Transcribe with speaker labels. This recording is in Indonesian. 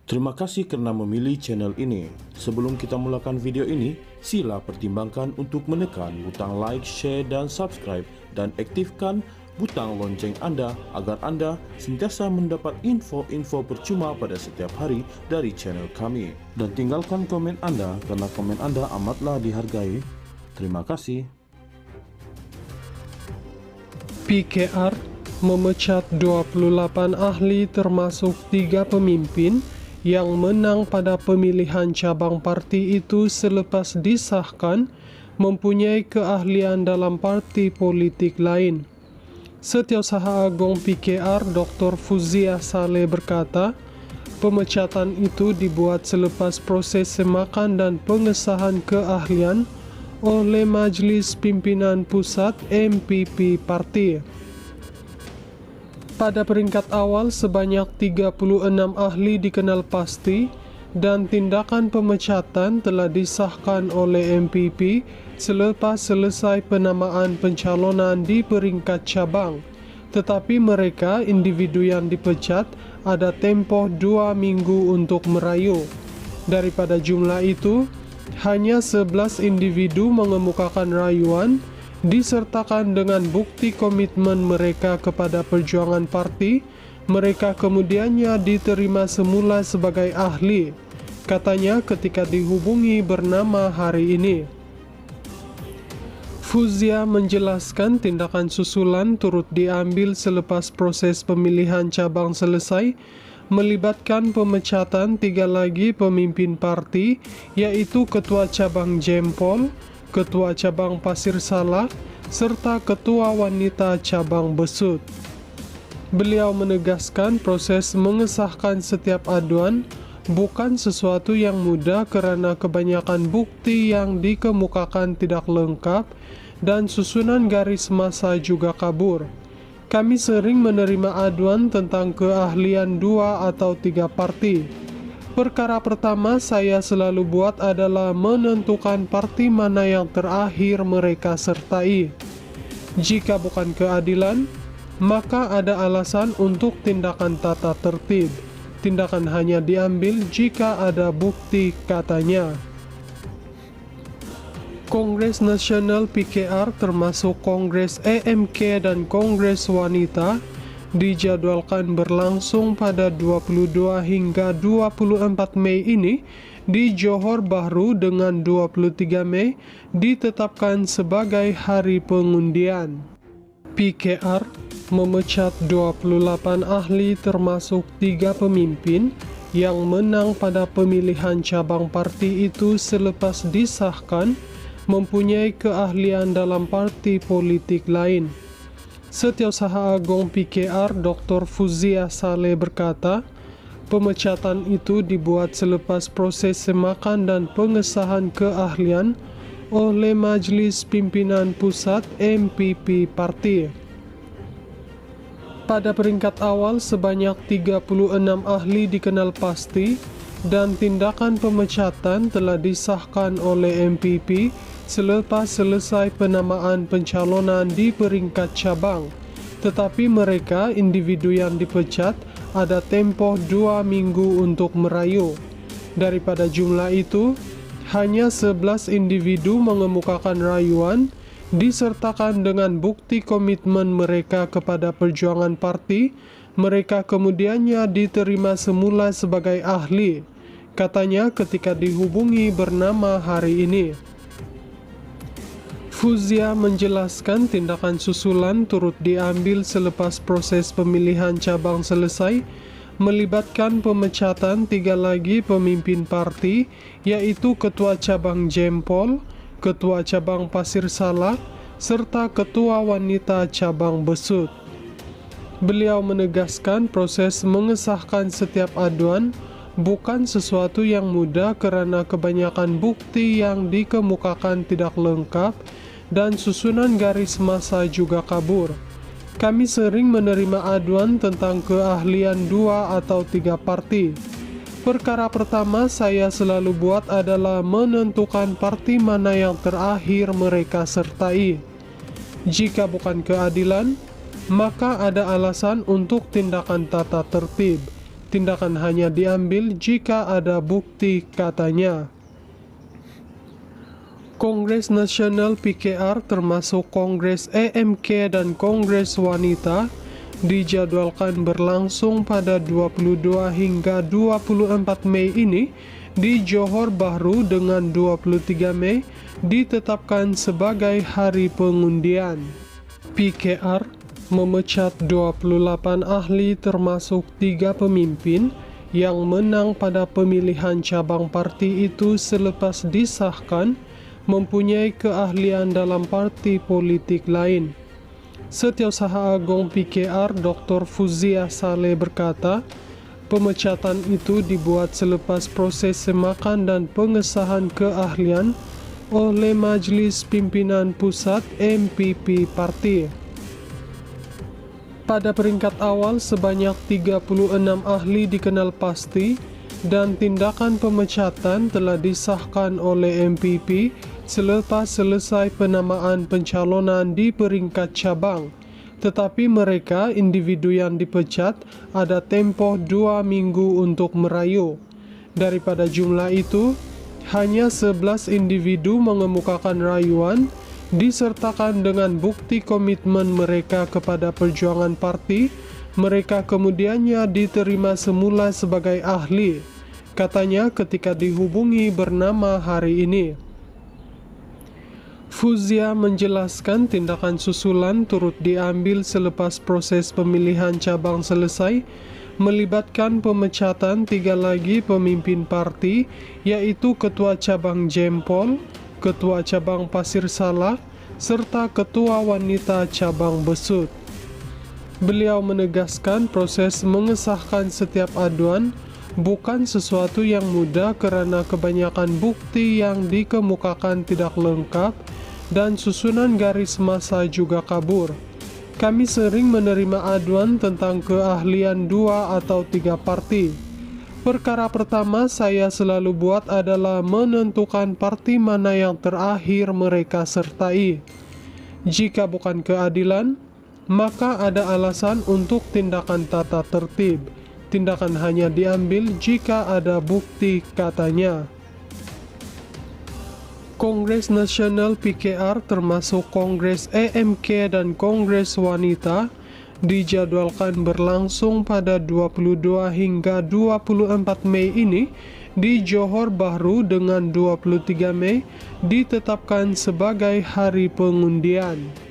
Speaker 1: Terima kasih karena memilih channel ini. Sebelum kita mulakan video ini, sila pertimbangkan untuk menekan butang like, share, dan subscribe, dan aktifkan butang lonceng Anda agar Anda sentiasa mendapat info-info percuma pada setiap hari dari channel kami. Dan tinggalkan komen Anda karena komen Anda amatlah dihargai. Terima kasih.
Speaker 2: PKR memecat 28 ahli termasuk 3 pemimpin yang menang pada pemilihan cabang parti itu selepas disahkan mempunyai keahlian dalam parti politik lain. Setiausaha Agung PKR Dr. Fuzia Saleh berkata, pemecatan itu dibuat selepas proses semakan dan pengesahan keahlian oleh Majelis Pimpinan Pusat MPP Parti. Pada peringkat awal sebanyak 36 ahli dikenal pasti dan tindakan pemecatan telah disahkan oleh MPP selepas selesai penamaan pencalonan di peringkat cabang. Tetapi mereka, individu yang dipecat, ada tempoh 2 minggu untuk merayu. Daripada jumlah itu, hanya 11 individu mengemukakan rayuan disertakan dengan bukti komitmen mereka kepada perjuangan parti. Mereka kemudiannya diterima semula sebagai ahli, katanya ketika dihubungi bernama hari ini. Fuzia menjelaskan tindakan susulan turut diambil selepas proses pemilihan cabang selesai, melibatkan pemecatan 3 lagi pemimpin parti, yaitu Ketua Cabang Jempol, Ketua Cabang Pasir Salak, serta Ketua Wanita Cabang Besut. Beliau menegaskan proses mengesahkan setiap aduan bukan sesuatu yang mudah karena kebanyakan bukti yang dikemukakan tidak lengkap dan susunan garis massa juga kabur. Kami sering menerima aduan tentang keahlian 2 atau 3 parti. Perkara pertama saya selalu buat adalah menentukan parti mana yang terakhir mereka sertai. Jika bukan keadilan, maka ada alasan untuk tindakan tata tertib. Tindakan hanya diambil jika ada bukti, katanya. Kongres Nasional PKR termasuk Kongres EMK dan Kongres Wanita dijadwalkan berlangsung pada 22 hingga 24 Mei ini di Johor Bahru dengan 23 Mei ditetapkan sebagai hari pengundian. PKR memecat 28 ahli termasuk 3 pemimpin yang menang pada pemilihan cabang parti itu selepas disahkan mempunyai keahlian dalam parti politik lain. Setiausaha Agung PKR Dr. Fuzia Saleh berkata, pemecatan itu dibuat selepas proses semakan dan pengesahan keahlian oleh Majelis Pimpinan Pusat MPP Parti. Pada peringkat awal sebanyak 36 ahli dikenal pasti dan tindakan pemecatan telah disahkan oleh MPP selepas selesai penamaan pencalonan di peringkat cabang. Tetapi mereka, individu yang dipecat, ada tempoh 2 minggu untuk merayu. Daripada jumlah itu, hanya 11 individu mengemukakan rayuan disertakan dengan bukti komitmen mereka kepada perjuangan parti. Mereka kemudiannya diterima semula sebagai ahli, katanya ketika dihubungi bernama hari ini. Fuzia menjelaskan tindakan susulan turut diambil selepas proses pemilihan cabang selesai, melibatkan pemecatan 3 lagi pemimpin parti, yaitu Ketua Cabang Jempol, Ketua Cabang Pasir Salak, serta Ketua Wanita Cabang Besut. Beliau menegaskan proses mengesahkan setiap aduan bukan sesuatu yang mudah karena kebanyakan bukti yang dikemukakan tidak lengkap dan susunan garis massa juga kabur. Kami sering menerima aduan tentang keahlian 2 atau 3 parti. Perkara pertama saya selalu buat adalah menentukan parti mana yang terakhir mereka sertai. Jika bukan keadilan, maka ada alasan untuk tindakan tata tertib. Tindakan hanya diambil jika ada bukti, katanya. Kongres Nasional PKR termasuk Kongres EMK dan Kongres Wanita dijadwalkan berlangsung pada 22 hingga 24 Mei ini di Johor Bahru dengan 23 Mei ditetapkan sebagai hari pengundian. PKR memecat 28 ahli termasuk 3 pemimpin yang menang pada pemilihan cabang parti itu selepas disahkan mempunyai keahlian dalam parti politik lain. Setiausaha Agung PKR Dr. Fuzia Saleh berkata, pemecatan itu dibuat selepas proses semakan dan pengesahan keahlian oleh Majlis Pimpinan Pusat MPP Parti. Pada peringkat awal sebanyak 36 ahli dikenal pasti dan tindakan pemecatan telah disahkan oleh MPP selepas selesai penamaan pencalonan di peringkat cabang. Tetapi mereka, individu yang dipecat, ada tempoh 2 minggu untuk merayu. Daripada jumlah itu, hanya 11 individu mengemukakan rayuan, disertakan dengan bukti komitmen mereka kepada perjuangan parti. Mereka kemudiannya diterima semula sebagai ahli, katanya ketika dihubungi bernama hari ini. Fuzia menjelaskan tindakan susulan turut diambil selepas proses pemilihan cabang selesai, melibatkan pemecatan 3 lagi pemimpin parti, yaitu Ketua Cabang Jempol, Ketua Cabang Pasir Salak, serta Ketua Wanita Cabang Besut. Beliau menegaskan proses mengesahkan setiap aduan bukan sesuatu yang mudah karena kebanyakan bukti yang dikemukakan tidak lengkap dan susunan garis massa juga kabur. Kami sering menerima aduan tentang keahlian 2 atau 3 parti. Perkara pertama saya selalu buat adalah menentukan parti mana yang terakhir mereka sertai. Jika bukan keadilan, maka ada alasan untuk tindakan tata tertib. Tindakan hanya diambil jika ada bukti, katanya. Kongres Nasional PKR termasuk Kongres EMK dan Kongres Wanita dijadwalkan berlangsung pada 22 hingga 24 Mei ini di Johor Bahru dengan 23 Mei ditetapkan sebagai hari pengundian.